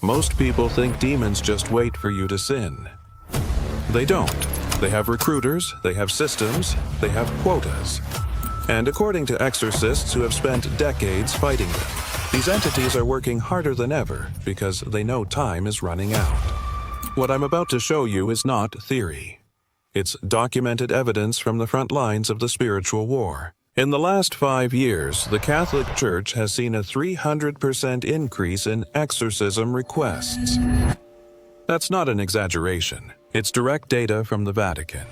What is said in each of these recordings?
Most people think demons just wait for you to sin. They don't. They have recruiters, they have systems, they have quotas. And according to exorcists who have spent decades fighting them, these entities are working harder than ever because they know time is running out. What I'm about to show you is not theory. It's documented evidence from the front lines of the spiritual war. In the last 5 years, the Catholic Church has seen a 300% increase in exorcism requests. That's not an exaggeration. It's direct data from the Vatican.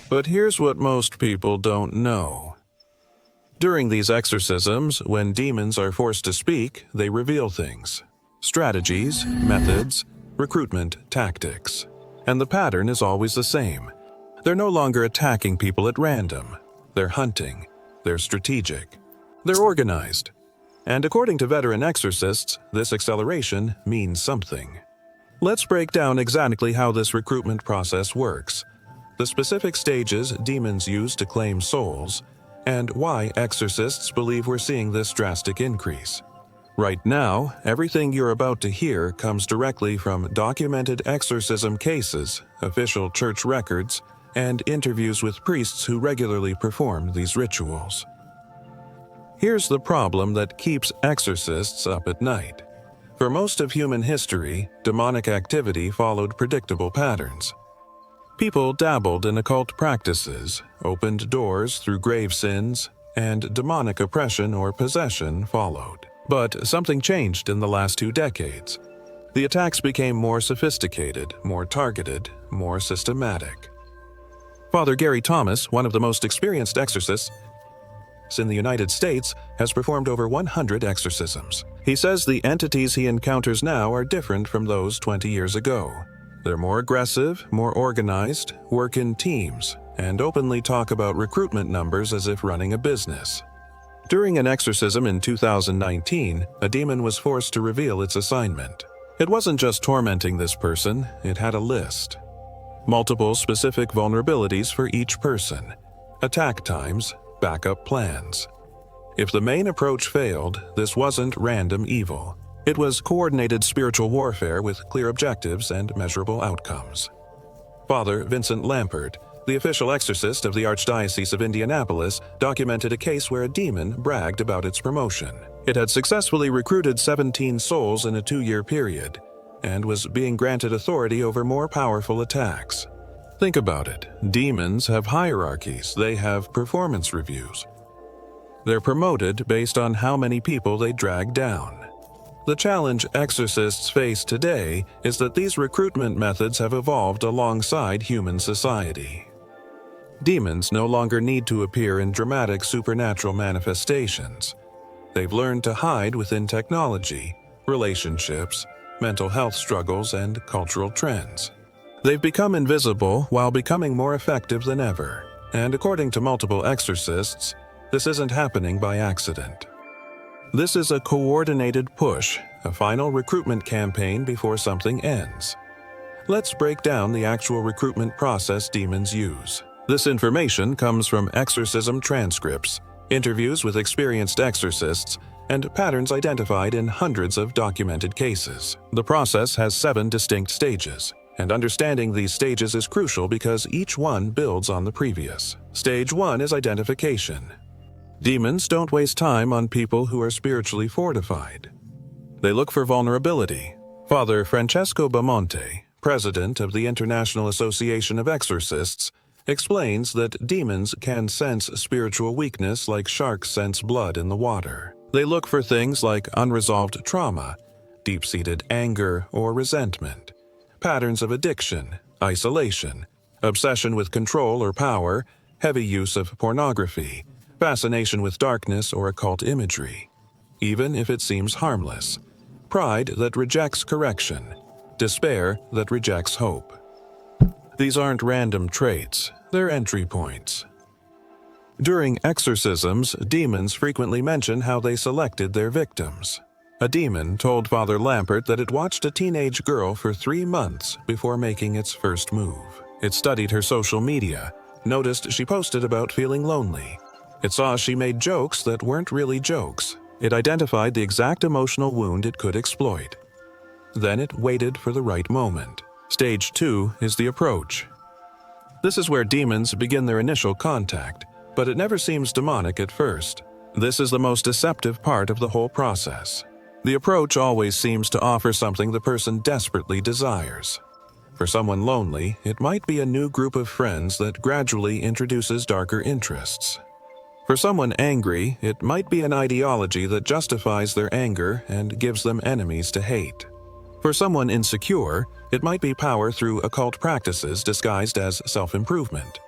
But here's what most people don't know. During these exorcisms, when demons are forced to speak, they reveal things. Strategies, methods, recruitment tactics. And the pattern is always the same. They're no longer attacking people at random. They're hunting. They're strategic. They're organized. And according to veteran exorcists, this acceleration means something. Let's break down exactly how this recruitment process works, the specific stages demons use to claim souls, and why exorcists believe we're seeing this drastic increase. Right now, everything you're about to hear comes directly from documented exorcism cases, official church records, and interviews with priests who regularly perform these rituals. Here's the problem that keeps exorcists up at night. For most of human history, demonic activity followed predictable patterns. People dabbled in occult practices, opened doors through grave sins, and demonic oppression or possession followed. But something changed in the last 2 decades. The attacks became more sophisticated, more targeted, more systematic. Father Gary Thomas, one of the most experienced exorcists in the United States, has performed over 100 exorcisms. He says the entities he encounters now are different from those 20 years ago. They're more aggressive, more organized, work in teams, and openly talk about recruitment numbers as if running a business. During an exorcism in 2019, a demon was forced to reveal its assignment. It wasn't just tormenting this person, it had a list. Multiple specific vulnerabilities for each person, attack times, backup plans. If the main approach failed, this wasn't random evil. It was coordinated spiritual warfare with clear objectives and measurable outcomes. Father Vincent Lampert, the official exorcist of the Archdiocese of Indianapolis, documented a case where a demon bragged about its promotion. It had successfully recruited 17 souls in a 2-year period, and was being granted authority over more powerful attacks. Think about it. Demons have hierarchies. They have performance reviews. They're promoted based on how many people they drag down. The challenge exorcists face today is that these recruitment methods have evolved alongside human society. Demons no longer need to appear in dramatic supernatural manifestations. They've learned to hide within technology, relationships, mental health struggles, and cultural trends. They've become invisible while becoming more effective than ever, and according to multiple exorcists, this isn't happening by accident. This is a coordinated push, a final recruitment campaign before something ends. Let's break down the actual recruitment process demons use. This information comes from exorcism transcripts, interviews with experienced exorcists, and patterns identified in hundreds of documented cases. The process has 7 distinct stages, and understanding these stages is crucial because each one builds on the previous. Stage 1 is identification. Demons don't waste time on people who are spiritually fortified. They look for vulnerability. Father Francesco Bamonte, president of the International Association of Exorcists, explains that demons can sense spiritual weakness like sharks sense blood in the water. They look for things like unresolved trauma, deep-seated anger or resentment, patterns of addiction, isolation, obsession with control or power, heavy use of pornography, fascination with darkness or occult imagery, even if it seems harmless, pride that rejects correction, despair that rejects hope. These aren't random traits, they're entry points. During exorcisms, demons frequently mention how they selected their victims. A demon told Father Lampert that it watched a teenage girl for 3 months before making its first move. It studied her social media, noticed she posted about feeling lonely. It saw she made jokes that weren't really jokes. It identified the exact emotional wound it could exploit. Then it waited for the right moment. Stage 2 is the approach. This is where demons begin their initial contact, but it never seems demonic at first. This is the most deceptive part of the whole process. The approach always seems to offer something the person desperately desires. For someone lonely, it might be a new group of friends that gradually introduces darker interests. For someone angry, it might be an ideology that justifies their anger and gives them enemies to hate. For someone insecure, it might be power through occult practices disguised as self-improvement.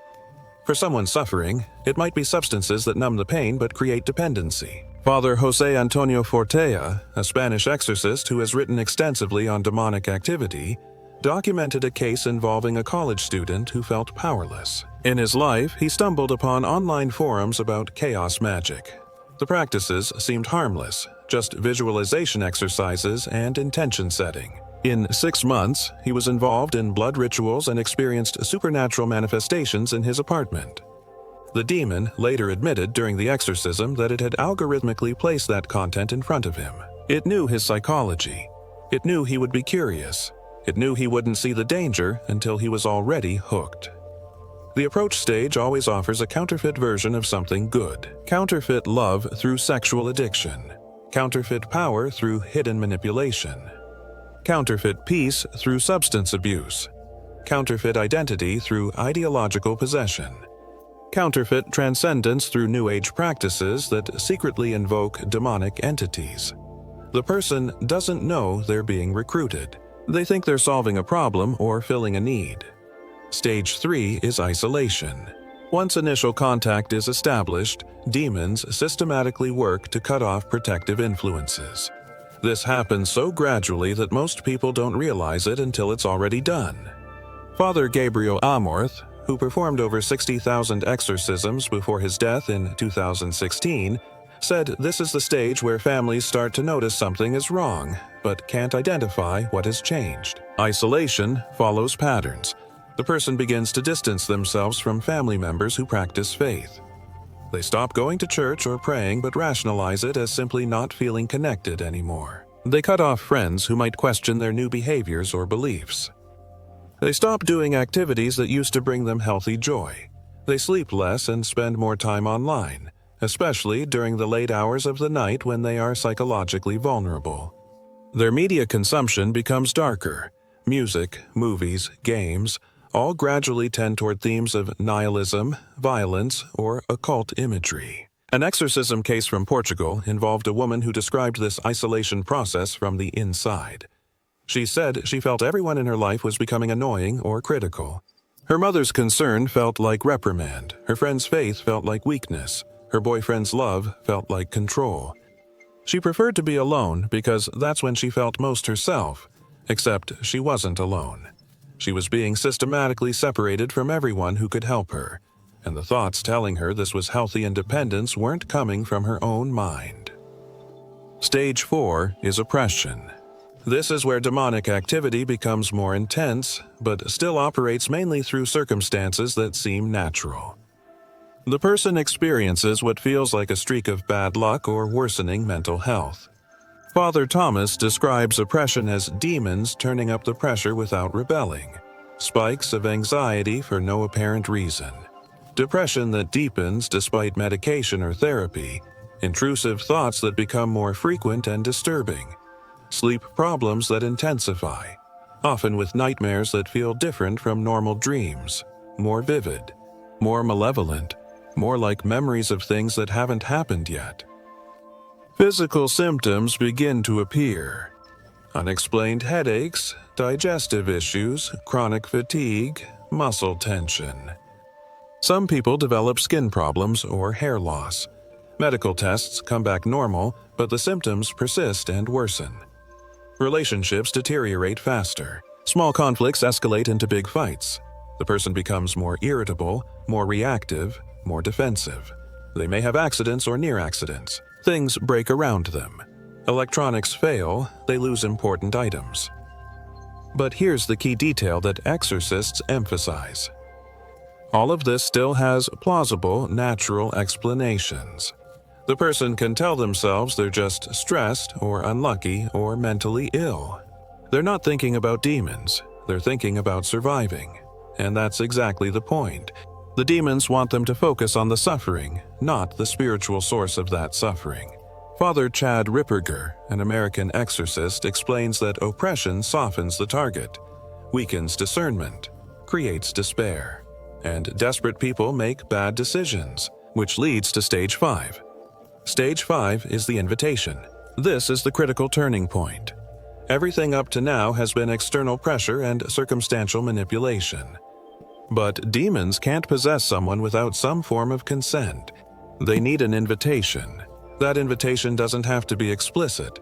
For someone suffering, it might be substances that numb the pain but create dependency. Father José Antonio Fortea, a Spanish exorcist who has written extensively on demonic activity, documented a case involving a college student who felt powerless. In his life, he stumbled upon online forums about chaos magic. The practices seemed harmless, just visualization exercises and intention setting. In 6 months, he was involved in blood rituals and experienced supernatural manifestations in his apartment. The demon later admitted during the exorcism that it had algorithmically placed that content in front of him. It knew his psychology. It knew he would be curious. It knew he wouldn't see the danger until he was already hooked. The approach stage always offers a counterfeit version of something good. Counterfeit love through sexual addiction. Counterfeit power through hidden manipulation. Counterfeit peace through substance abuse. Counterfeit identity through ideological possession. Counterfeit transcendence through New Age practices that secretly invoke demonic entities. The person doesn't know they're being recruited. They think they're solving a problem or filling a need. Stage 3 is isolation. Once initial contact is established, demons systematically work to cut off protective influences. This happens so gradually that most people don't realize it until it's already done. Father Gabriel Amorth, who performed over 60,000 exorcisms before his death in 2016, said this is the stage where families start to notice something is wrong, but can't identify what has changed. Isolation follows patterns. The person begins to distance themselves from family members who practice faith. They stop going to church or praying but rationalize it as simply not feeling connected anymore. They cut off friends who might question their new behaviors or beliefs. They stop doing activities that used to bring them healthy joy. They sleep less and spend more time online, especially during the late hours of the night when they are psychologically vulnerable. Their media consumption becomes darker. Music, movies, games, all gradually tend toward themes of nihilism, violence, or occult imagery. An exorcism case from Portugal involved a woman who described this isolation process from the inside. She said she felt everyone in her life was becoming annoying or critical. Her mother's concern felt like reprimand, her friend's faith felt like weakness, her boyfriend's love felt like control. She preferred to be alone because that's when she felt most herself, except she wasn't alone. She was being systematically separated from everyone who could help her, and the thoughts telling her this was healthy independence weren't coming from her own mind. Stage 4 is oppression. This is where demonic activity becomes more intense, but still operates mainly through circumstances that seem natural. The person experiences what feels like a streak of bad luck or worsening mental health. Father Thomas describes oppression as demons turning up the pressure without rebelling, spikes of anxiety for no apparent reason, depression that deepens despite medication or therapy, intrusive thoughts that become more frequent and disturbing, sleep problems that intensify, often with nightmares that feel different from normal dreams, more vivid, more malevolent, more like memories of things that haven't happened yet. Physical symptoms begin to appear. Unexplained headaches, digestive issues, chronic fatigue, muscle tension. Some people develop skin problems or hair loss. Medical tests come back normal, but the symptoms persist and worsen. Relationships deteriorate faster. Small conflicts escalate into big fights. The person becomes more irritable, more reactive, more defensive. They may have accidents or near accidents. Things break around them. Electronics fail, they lose important items. But here's the key detail that exorcists emphasize. All of this still has plausible, natural explanations. The person can tell themselves they're just stressed or unlucky or mentally ill. They're not thinking about demons, they're thinking about surviving. And that's exactly the point. The demons want them to focus on the suffering, not the spiritual source of that suffering. Father Chad Ripperger, an American exorcist, explains that oppression softens the target, weakens discernment, creates despair, and desperate people make bad decisions, which leads to stage 5. Stage 5 is the invitation. This is the critical turning point. Everything up to now has been external pressure and circumstantial manipulation. But demons can't possess someone without some form of consent. They need an invitation. That invitation doesn't have to be explicit.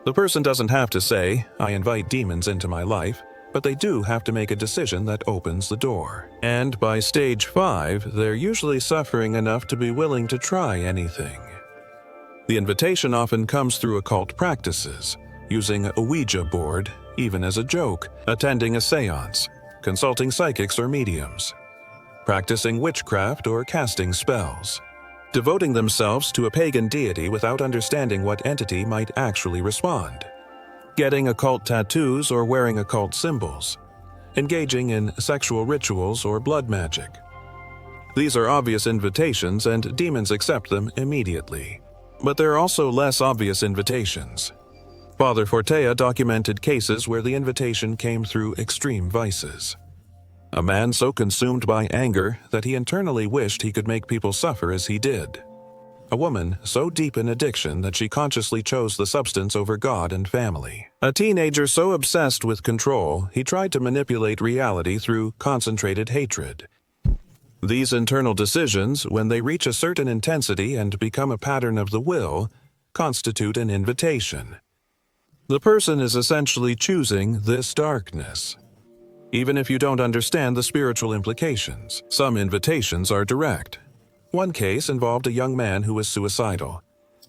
The person doesn't have to say, "I invite demons into my life," but they do have to make a decision that opens the door. And by stage 5, they're usually suffering enough to be willing to try anything. The invitation often comes through occult practices, using a Ouija board, even as a joke, attending a séance, consulting psychics or mediums, practicing witchcraft or casting spells, devoting themselves to a pagan deity without understanding what entity might actually respond, getting occult tattoos or wearing occult symbols, engaging in sexual rituals or blood magic. These are obvious invitations and demons accept them immediately. But there are also less obvious invitations. Father Fortea documented cases where the invitation came through extreme vices. A man so consumed by anger that he internally wished he could make people suffer as he did. A woman so deep in addiction that she consciously chose the substance over God and family. A teenager so obsessed with control, he tried to manipulate reality through concentrated hatred. These internal decisions, when they reach a certain intensity and become a pattern of the will, constitute an invitation. The person is essentially choosing this darkness. Even if you don't understand the spiritual implications, some invitations are direct. One case involved a young man who was suicidal.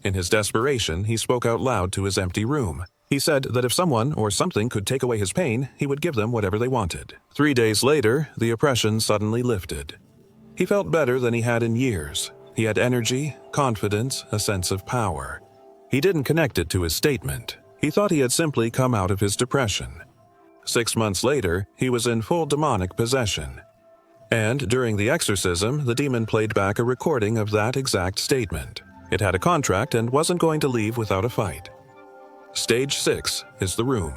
In his desperation, he spoke out loud to his empty room. He said that if someone or something could take away his pain, he would give them whatever they wanted. 3 days later, the oppression suddenly lifted. He felt better than he had in years. He had energy, confidence, a sense of power. He didn't connect it to his statement. He thought he had simply come out of his depression. 6 months later, he was in full demonic possession. And during the exorcism, the demon played back a recording of that exact statement. It had a contract and wasn't going to leave without a fight. Stage 6 is the room.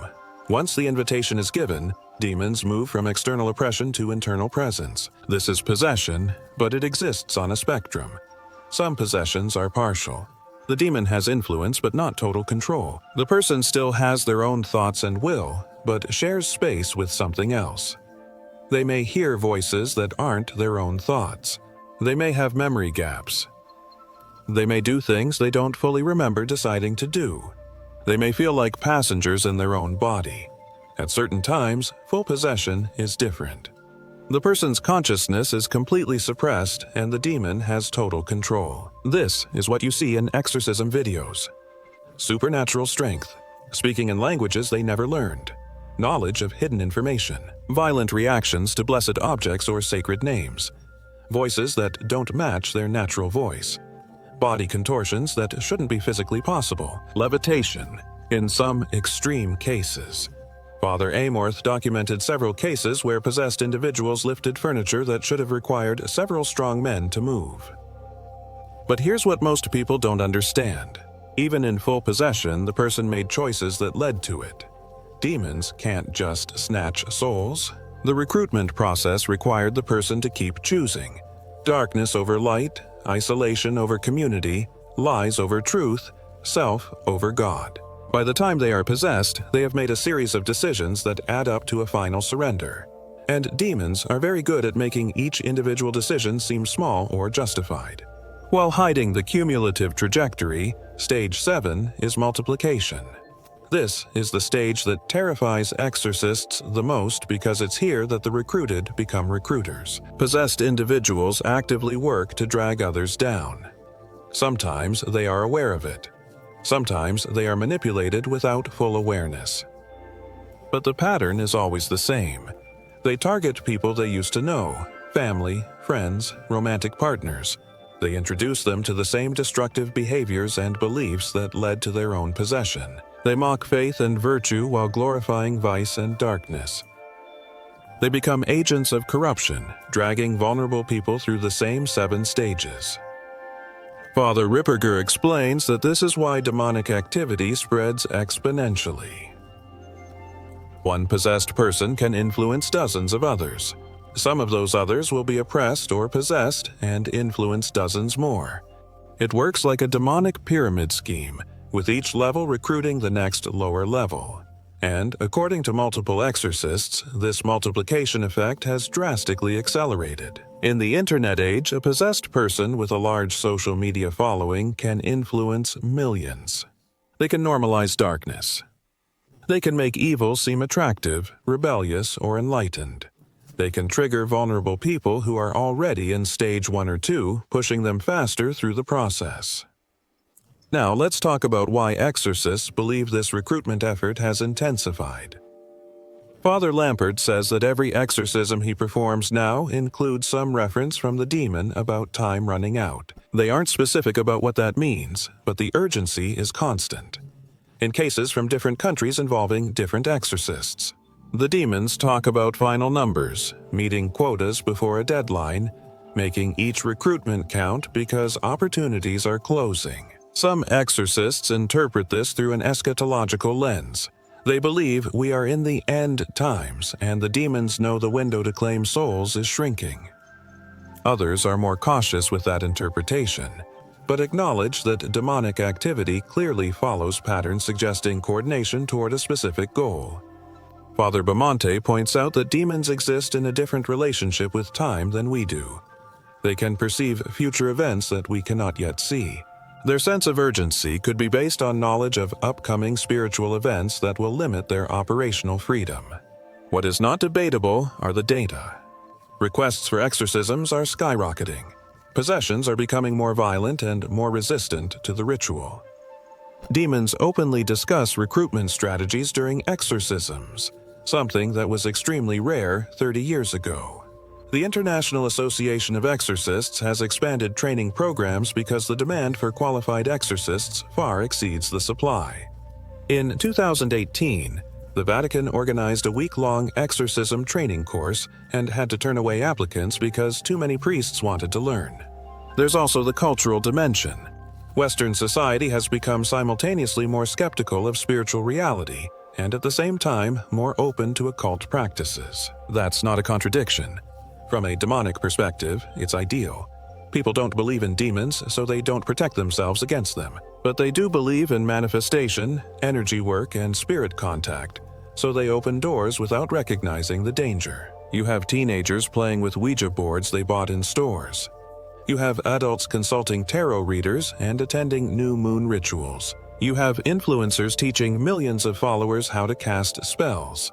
Once the invitation is given, demons move from external oppression to internal presence. This is possession, but it exists on a spectrum. Some possessions are partial. The demon has influence but not total control. The person still has their own thoughts and will, but shares space with something else. They may hear voices that aren't their own thoughts. They may have memory gaps. They may do things they don't fully remember deciding to do. They may feel like passengers in their own body. At certain times, full possession is different. The person's consciousness is completely suppressed and the demon has total control. This is what you see in exorcism videos. Supernatural strength, speaking in languages they never learned, knowledge of hidden information, violent reactions to blessed objects or sacred names, voices that don't match their natural voice, body contortions that shouldn't be physically possible, levitation, in some extreme cases. Father Amorth documented several cases where possessed individuals lifted furniture that should have required several strong men to move. But here's what most people don't understand. Even in full possession, the person made choices that led to it. Demons can't just snatch souls. The recruitment process required the person to keep choosing. Darkness over light, isolation over community, lies over truth, self over God. By the time they are possessed, they have made a series of decisions that add up to a final surrender. And demons are very good at making each individual decision seem small or justified. While hiding the cumulative trajectory, stage 7 is multiplication. This is the stage that terrifies exorcists the most because it's here that the recruited become recruiters. Possessed individuals actively work to drag others down. Sometimes they are aware of it. Sometimes they are manipulated without full awareness. But the pattern is always the same. They target people they used to know, family, friends, romantic partners. They introduce them to the same destructive behaviors and beliefs that led to their own possession. They mock faith and virtue while glorifying vice and darkness. They become agents of corruption, dragging vulnerable people through the same 7 stages. Father Ripperger explains that this is why demonic activity spreads exponentially. One possessed person can influence dozens of others. Some of those others will be oppressed or possessed and influence dozens more. It works like a demonic pyramid scheme, with each level recruiting the next lower level. And, according to multiple exorcists, this multiplication effect has drastically accelerated. In the internet age, a possessed person with a large social media following can influence millions. They can normalize darkness. They can make evil seem attractive, rebellious, or enlightened. They can trigger vulnerable people who are already in stage 1 or 2, pushing them faster through the process. Now, let's talk about why exorcists believe this recruitment effort has intensified. Father Lampert says that every exorcism he performs now includes some reference from the demon about time running out. They aren't specific about what that means, but the urgency is constant. In cases from different countries involving different exorcists, the demons talk about final numbers, meeting quotas before a deadline, making each recruitment count because opportunities are closing. Some exorcists interpret this through an eschatological lens. They believe we are in the end times, and the demons know the window to claim souls is shrinking. Others are more cautious with that interpretation, but acknowledge that demonic activity clearly follows patterns suggesting coordination toward a specific goal. Father Bamonte points out that demons exist in a different relationship with time than we do. They can perceive future events that we cannot yet see. Their sense of urgency could be based on knowledge of upcoming spiritual events that will limit their operational freedom. What is not debatable are the data. Requests for exorcisms are skyrocketing. Possessions are becoming more violent and more resistant to the ritual. Demons openly discuss recruitment strategies during exorcisms, something that was extremely rare 30 years ago. The International Association of Exorcists has expanded training programs because the demand for qualified exorcists far exceeds the supply. In 2018, the Vatican organized a week-long exorcism training course and had to turn away applicants because too many priests wanted to learn. There's also the cultural dimension. Western society has become simultaneously more skeptical of spiritual reality and at the same time more open to occult practices. That's not a contradiction. From a demonic perspective, it's ideal. People don't believe in demons, so they don't protect themselves against them. But they do believe in manifestation, energy work, and spirit contact, so they open doors without recognizing the danger. You have teenagers playing with Ouija boards they bought in stores. You have adults consulting tarot readers and attending new moon rituals. You have influencers teaching millions of followers how to cast spells.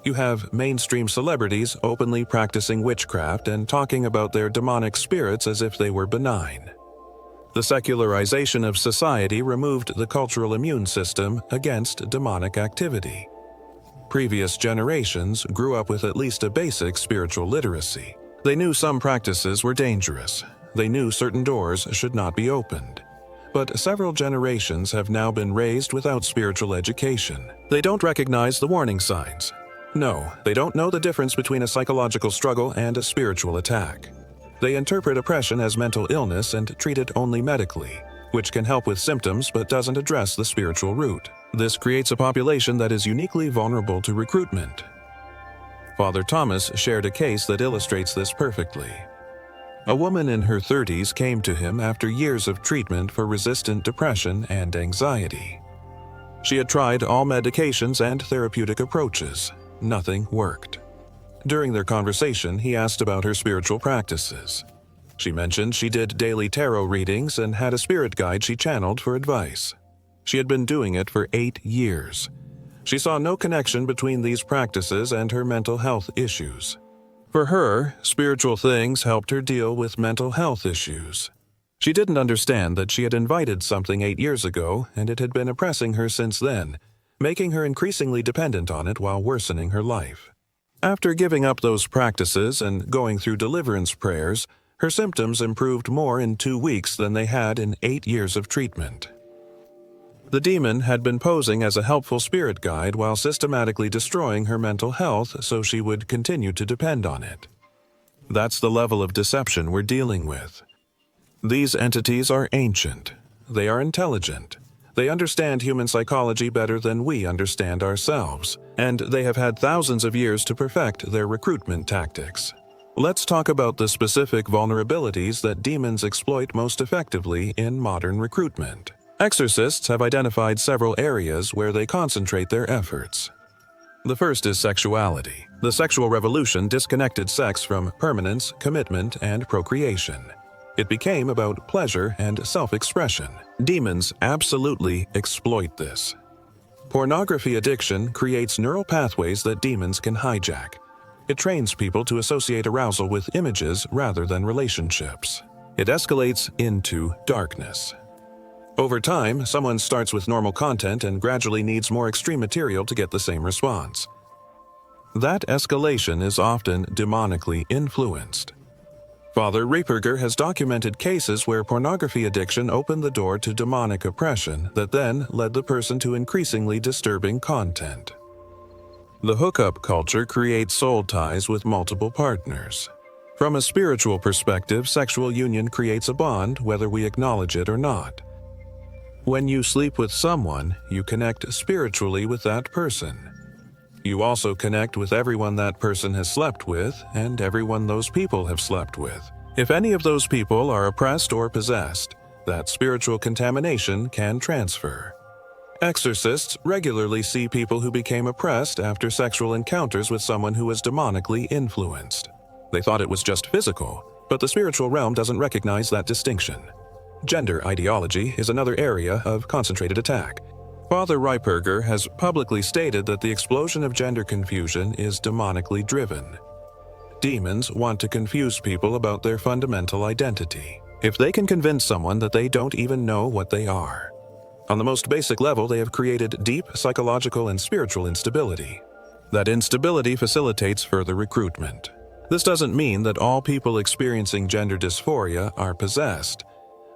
You have mainstream celebrities openly practicing witchcraft and talking about their demonic spirits as if they were benign. The secularization of society removed the cultural immune system against demonic activity. Previous generations grew up with at least a basic spiritual literacy. They knew some practices were dangerous. They knew certain doors should not be opened. But several generations have now been raised without spiritual education. They don't recognize the warning signs. No, they don't know the difference between a psychological struggle and a spiritual attack. They interpret oppression as mental illness and treat it only medically, which can help with symptoms but doesn't address the spiritual root. This creates a population that is uniquely vulnerable to recruitment. Father Thomas shared a case that illustrates this perfectly. A woman in her 30s came to him after years of treatment for resistant depression and anxiety. She had tried all medications and therapeutic approaches. Nothing worked. During their conversation, he asked about her spiritual practices. She mentioned she did daily tarot readings and had a spirit guide she channeled for advice. She had been doing it for 8 years. She saw no connection between these practices and her mental health issues. For her, spiritual things helped her deal with mental health issues. She didn't understand that she had invited something 8 years ago and it had been oppressing her since then, making her increasingly dependent on it while worsening her life. After giving up those practices and going through deliverance prayers, her symptoms improved more in 2 weeks than they had in 8 years of treatment. The demon had been posing as a helpful spirit guide while systematically destroying her mental health so she would continue to depend on it. That's the level of deception we're dealing with. These entities are ancient. They are intelligent. They understand human psychology better than we understand ourselves, and they have had thousands of years to perfect their recruitment tactics. Let's talk about the specific vulnerabilities that demons exploit most effectively in modern recruitment. Exorcists have identified several areas where they concentrate their efforts. The first is sexuality. The sexual revolution disconnected sex from permanence, commitment, and procreation. It became about pleasure and self-expression. Demons absolutely exploit this. Pornography addiction creates neural pathways that demons can hijack. It trains people to associate arousal with images rather than relationships. It escalates into darkness. Over time, someone starts with normal content and gradually needs more extreme material to get the same response. That escalation is often demonically influenced. Father Rieperger has documented cases where pornography addiction opened the door to demonic oppression that then led the person to increasingly disturbing content. The hookup culture creates soul ties with multiple partners. From a spiritual perspective, sexual union creates a bond whether we acknowledge it or not. When you sleep with someone, you connect spiritually with that person. You also connect with everyone that person has slept with and everyone those people have slept with. If any of those people are oppressed or possessed, that spiritual contamination can transfer. Exorcists regularly see people who became oppressed after sexual encounters with someone who was demonically influenced. They thought it was just physical, but the spiritual realm doesn't recognize that distinction. Gender ideology is another area of concentrated attack. Father Rieperger has publicly stated that the explosion of gender confusion is demonically driven. Demons want to confuse people about their fundamental identity. If they can convince someone that they don't even know what they are. On the most basic level, they have created deep psychological and spiritual instability. That instability facilitates further recruitment. This doesn't mean that all people experiencing gender dysphoria are possessed.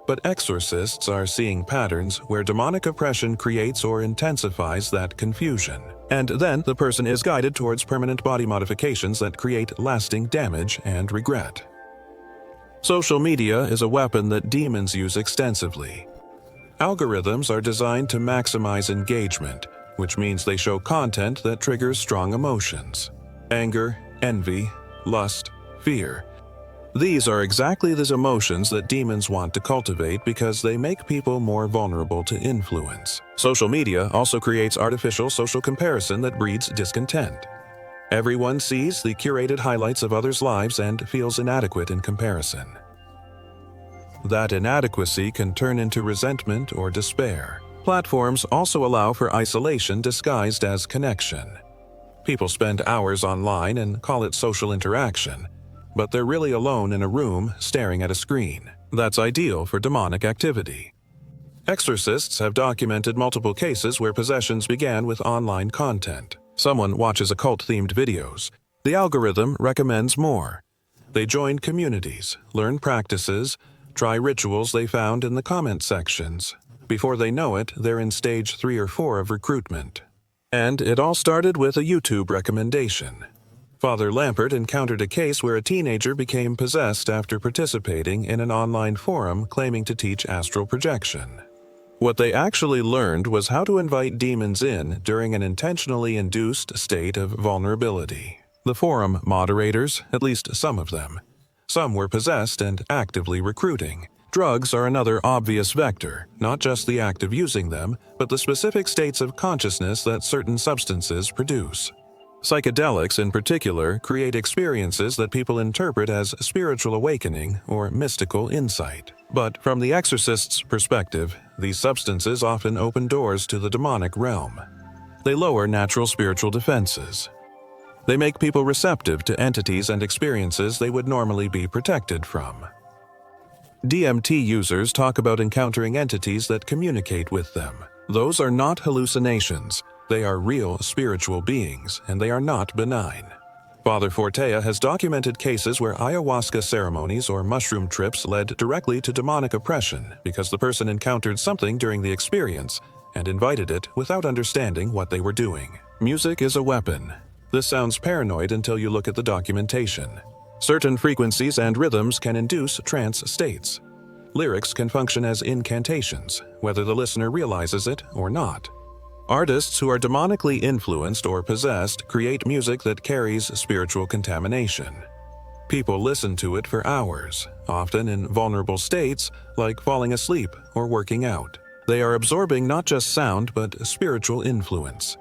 But exorcists are seeing patterns where demonic oppression creates or intensifies that confusion. And then the person is guided towards permanent body modifications that create lasting damage and regret. Social media is a weapon that demons use extensively. Algorithms are designed to maximize engagement, which means they show content that triggers strong emotions. Anger, envy, lust, fear. These are exactly the emotions that demons want to cultivate because they make people more vulnerable to influence. Social media also creates artificial social comparison that breeds discontent. Everyone sees the curated highlights of others' lives and feels inadequate in comparison. That inadequacy can turn into resentment or despair. Platforms also allow for isolation disguised as connection. People spend hours online and call it social interaction, but they're really alone in a room staring at a screen. That's ideal for demonic activity. Exorcists have documented multiple cases where possessions began with online content. Someone watches occult-themed videos. The algorithm recommends more. They join communities, learn practices, try rituals they found in the comment sections. Before they know it, they're in stage 3 or 4 of recruitment. And it all started with a YouTube recommendation. Father Lampert encountered a case where a teenager became possessed after participating in an online forum claiming to teach astral projection. What they actually learned was how to invite demons in during an intentionally induced state of vulnerability. The forum moderators, at least some of them, some were possessed and actively recruiting. Drugs are another obvious vector, not just the act of using them, but the specific states of consciousness that certain substances produce. Psychedelics, in particular, create experiences that people interpret as spiritual awakening or mystical insight. But from the exorcist's perspective, these substances often open doors to the demonic realm. They lower natural spiritual defenses. They make people receptive to entities and experiences they would normally be protected from. DMT users talk about encountering entities that communicate with them. Those are not hallucinations. They are real spiritual beings, and they are not benign. Father Fortea has documented cases where ayahuasca ceremonies or mushroom trips led directly to demonic oppression because the person encountered something during the experience and invited it without understanding what they were doing. Music is a weapon. This sounds paranoid until you look at the documentation. Certain frequencies and rhythms can induce trance states. Lyrics can function as incantations, whether the listener realizes it or not. Artists who are demonically influenced or possessed create music that carries spiritual contamination. People listen to it for hours, often in vulnerable states like falling asleep or working out. They are absorbing not just sound but spiritual influence.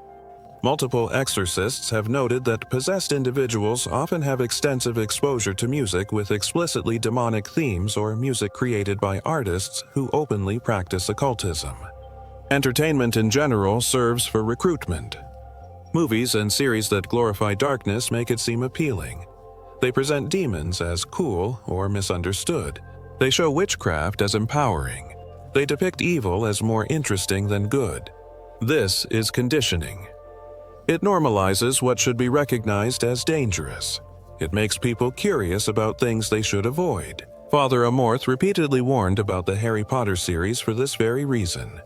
Multiple exorcists have noted that possessed individuals often have extensive exposure to music with explicitly demonic themes or music created by artists who openly practice occultism. Entertainment in general serves for recruitment. Movies and series that glorify darkness make it seem appealing. They present demons as cool or misunderstood. They show witchcraft as empowering. They depict evil as more interesting than good. This is conditioning. It normalizes what should be recognized as dangerous. It makes people curious about things they should avoid. Father Amorth repeatedly warned about the Harry Potter series for this very reason.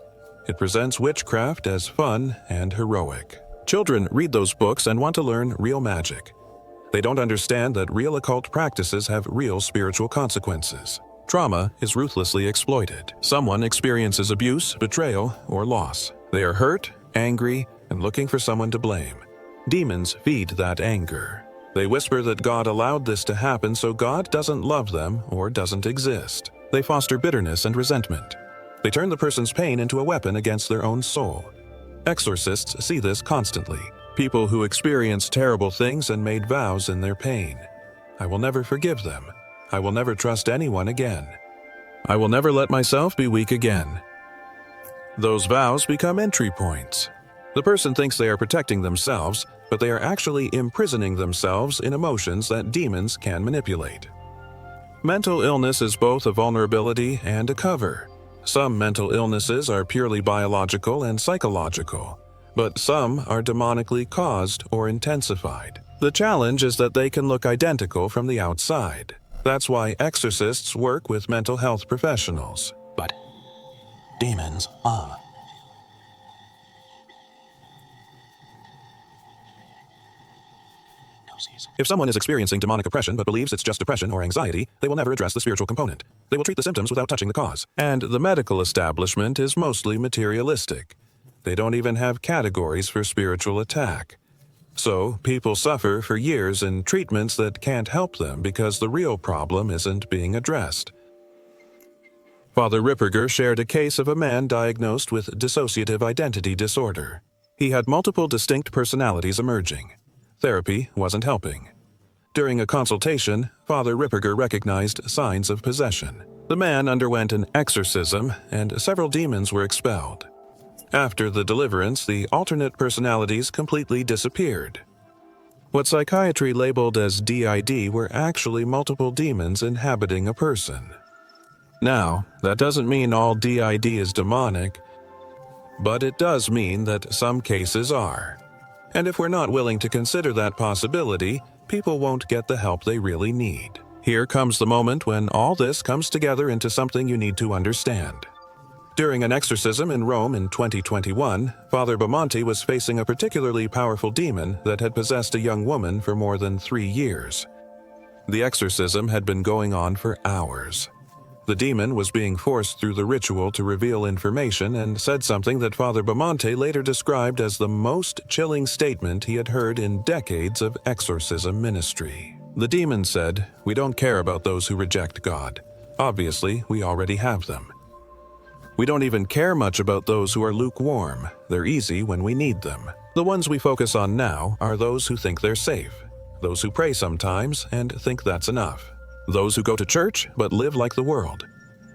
It presents witchcraft as fun and heroic. Children read those books and want to learn real magic. They don't understand that real occult practices have real spiritual consequences. Trauma is ruthlessly exploited. Someone experiences abuse, betrayal, or loss. They are hurt, angry, and looking for someone to blame. Demons feed that anger. They whisper that God allowed this to happen so God doesn't love them or doesn't exist. They foster bitterness and resentment. They turn the person's pain into a weapon against their own soul. Exorcists see this constantly. People who experience terrible things and made vows in their pain. I will never forgive them. I will never trust anyone again. I will never let myself be weak again. Those vows become entry points. The person thinks they are protecting themselves, but they are actually imprisoning themselves in emotions that demons can manipulate. Mental illness is both a vulnerability and a cover. Some mental illnesses are purely biological and psychological, but some are demonically caused or intensified. The challenge is that they can look identical from the outside. That's why exorcists work with mental health professionals. But demons are. If someone is experiencing demonic oppression but believes it's just depression or anxiety, they will never address the spiritual component. They will treat the symptoms without touching the cause. And the medical establishment is mostly materialistic. They don't even have categories for spiritual attack. So, people suffer for years in treatments that can't help them because the real problem isn't being addressed. Father Ripperger shared a case of a man diagnosed with dissociative identity disorder. He had multiple distinct personalities emerging. Therapy wasn't helping. During a consultation, Father Ripperger recognized signs of possession. The man underwent an exorcism, and several demons were expelled. After the deliverance, the alternate personalities completely disappeared. What psychiatry labeled as DID were actually multiple demons inhabiting a person. Now, that doesn't mean all DID is demonic, but it does mean that some cases are. And if we're not willing to consider that possibility, people won't get the help they really need. Here comes the moment when all this comes together into something you need to understand. During an exorcism in Rome in 2021, Father Bamonte was facing a particularly powerful demon that had possessed a young woman for more than 3 years. The exorcism had been going on for hours. The demon was being forced through the ritual to reveal information and said something that Father Bamonte later described as the most chilling statement he had heard in decades of exorcism ministry. The demon said, "We don't care about those who reject God. Obviously, we already have them. We don't even care much about those who are lukewarm. They're easy when we need them. The ones we focus on now are those who think they're safe, those who pray sometimes and think that's enough. Those who go to church but live like the world.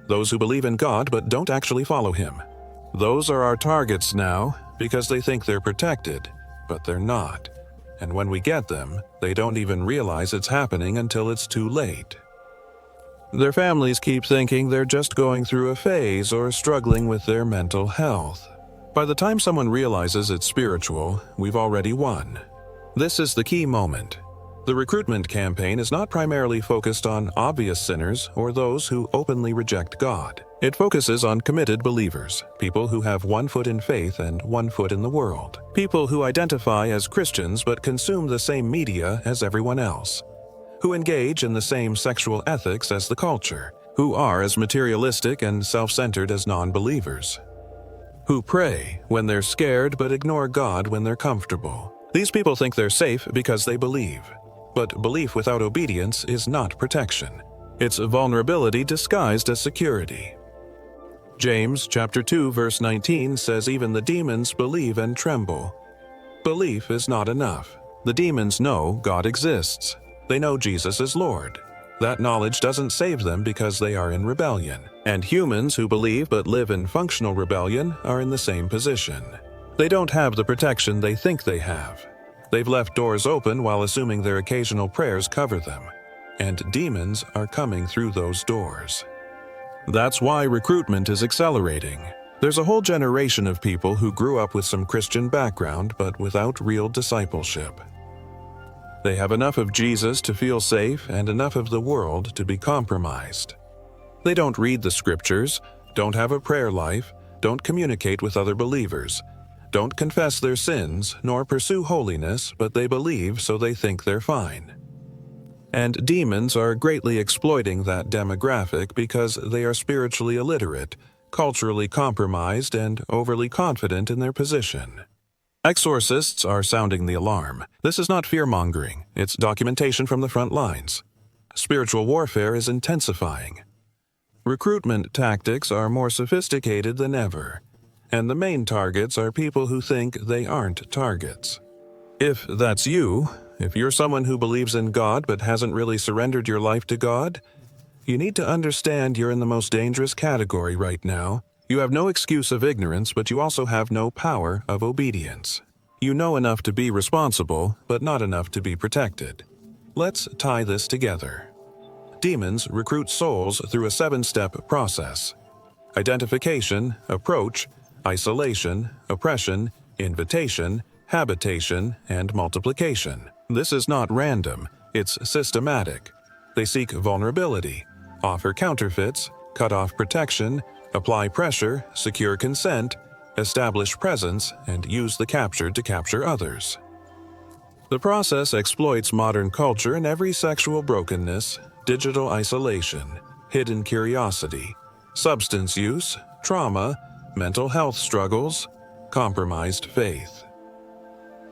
Those who believe in God but don't actually follow Him. Those are our targets now because they think they're protected, but they're not. And when we get them, they don't even realize it's happening until it's too late. Their families keep thinking they're just going through a phase or struggling with their mental health. By the time someone realizes it's spiritual, we've already won. This is the key moment. The recruitment campaign is not primarily focused on obvious sinners or those who openly reject God. It focuses on committed believers, people who have one foot in faith and one foot in the world, people who identify as Christians but consume the same media as everyone else, who engage in the same sexual ethics as the culture, who are as materialistic and self-centered as non-believers, who pray when they're scared but ignore God when they're comfortable. These people think they're safe because they believe. But belief without obedience is not protection. It's vulnerability disguised as security. James chapter 2 verse 19 says even the demons believe and tremble. Belief is not enough. The demons know God exists. They know Jesus is Lord. That knowledge doesn't save them because they are in rebellion. And humans who believe but live in functional rebellion are in the same position. They don't have the protection they think they have. They've left doors open while assuming their occasional prayers cover them, and demons are coming through those doors. That's why recruitment is accelerating. There's a whole generation of people who grew up with some Christian background but without real discipleship. They have enough of Jesus to feel safe and enough of the world to be compromised. They don't read the scriptures, don't have a prayer life, don't communicate with other believers, don't confess their sins, nor pursue holiness, but they believe so they think they're fine. And demons are greatly exploiting that demographic because they are spiritually illiterate, culturally compromised, and overly confident in their position. Exorcists are sounding the alarm. This is not fear-mongering, it's documentation from the front lines. Spiritual warfare is intensifying. Recruitment tactics are more sophisticated than ever. And the main targets are people who think they aren't targets. If that's you, if you're someone who believes in God but hasn't really surrendered your life to God, you need to understand you're in the most dangerous category right now. You have no excuse of ignorance, but you also have no power of obedience. You know enough to be responsible, but not enough to be protected. Let's tie this together. Demons recruit souls through a 7-step process: identification, approach, isolation, oppression, invitation, habitation, and multiplication. This is not random, it's systematic. They seek vulnerability, offer counterfeits, cut off protection, apply pressure, secure consent, establish presence, and use the captured to capture others. The process exploits modern culture in every sexual brokenness, digital isolation, hidden curiosity, substance use, trauma, mental health struggles, compromised faith.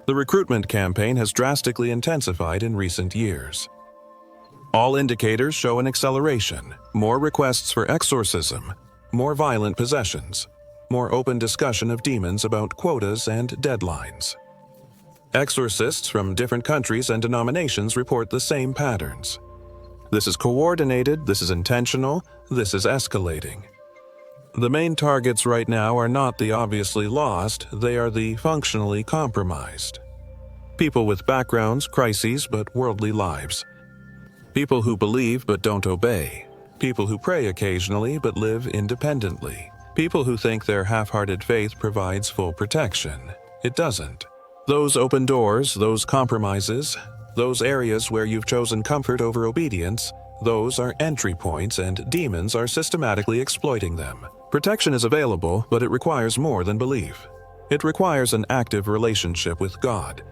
The recruitment campaign has drastically intensified in recent years. All indicators show an acceleration: more requests for exorcism, more violent possessions, more open discussion of demons about quotas and deadlines. Exorcists from different countries and denominations report the same patterns. This is coordinated, this is intentional, this is escalating. The main targets right now are not the obviously lost, they are the functionally compromised. People with backgrounds, crises, but worldly lives. People who believe but don't obey. People who pray occasionally but live independently. People who think their half-hearted faith provides full protection. It doesn't. Those open doors, those compromises, those areas where you've chosen comfort over obedience, those are entry points, and demons are systematically exploiting them. Protection is available, but it requires more than belief. It requires an active relationship with God.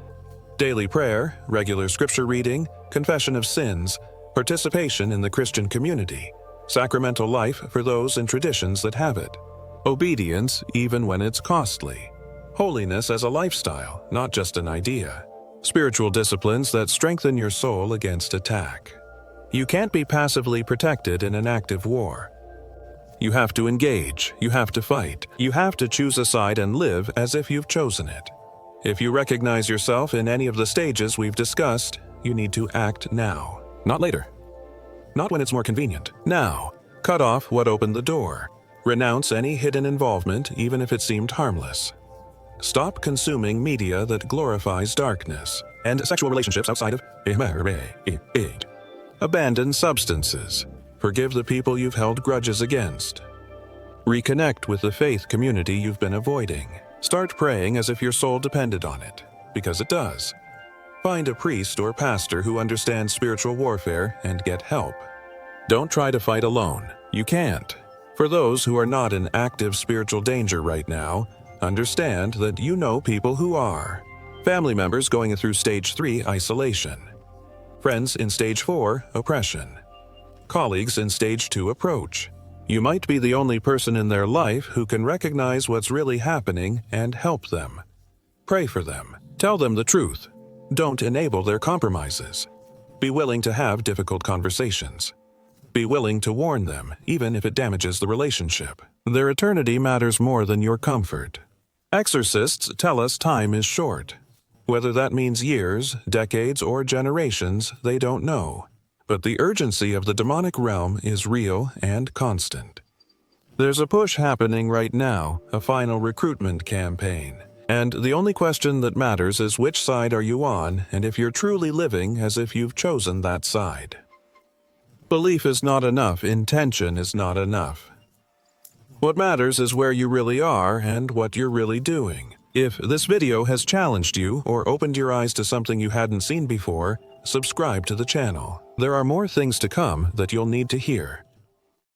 Daily prayer, regular scripture reading, confession of sins, participation in the Christian community, sacramental life for those in traditions that have it, obedience even when it's costly, holiness as a lifestyle, not just an idea, spiritual disciplines that strengthen your soul against attack. You can't be passively protected in an active war. You have to engage, you have to fight, you have to choose a side and live as if you've chosen it. If you recognize yourself in any of the stages we've discussed, you need to act now, not later. Not when it's more convenient. Now, cut off what opened the door. Renounce any hidden involvement, even if it seemed harmless. Stop consuming media that glorifies darkness and sexual relationships outside of it. Abandon substances. Forgive the people you've held grudges against. Reconnect with the faith community you've been avoiding. Start praying as if your soul depended on it, because it does. Find a priest or pastor who understands spiritual warfare and get help. Don't try to fight alone. You can't. For those who are not in active spiritual danger right now, understand that you know people who are. Family members going through stage 3 isolation. Friends in stage 4 oppression. Colleagues in stage 2 approach. You might be the only person in their life who can recognize what's really happening and help them. Pray for them. Tell them the truth. Don't enable their compromises. Be willing to have difficult conversations. Be willing to warn them, even if it damages the relationship. Their eternity matters more than your comfort. Exorcists tell us time is short. Whether that means years, decades, or generations, they don't know. But the urgency of the demonic realm is real and constant. There's a push happening right now, a final recruitment campaign. And the only question that matters is which side are you on, and if you're truly living as if you've chosen that side. Belief is not enough, intention is not enough. What matters is where you really are and what you're really doing. If this video has challenged you or opened your eyes to something you hadn't seen before, subscribe to the channel. There are more things to come that you'll need to hear.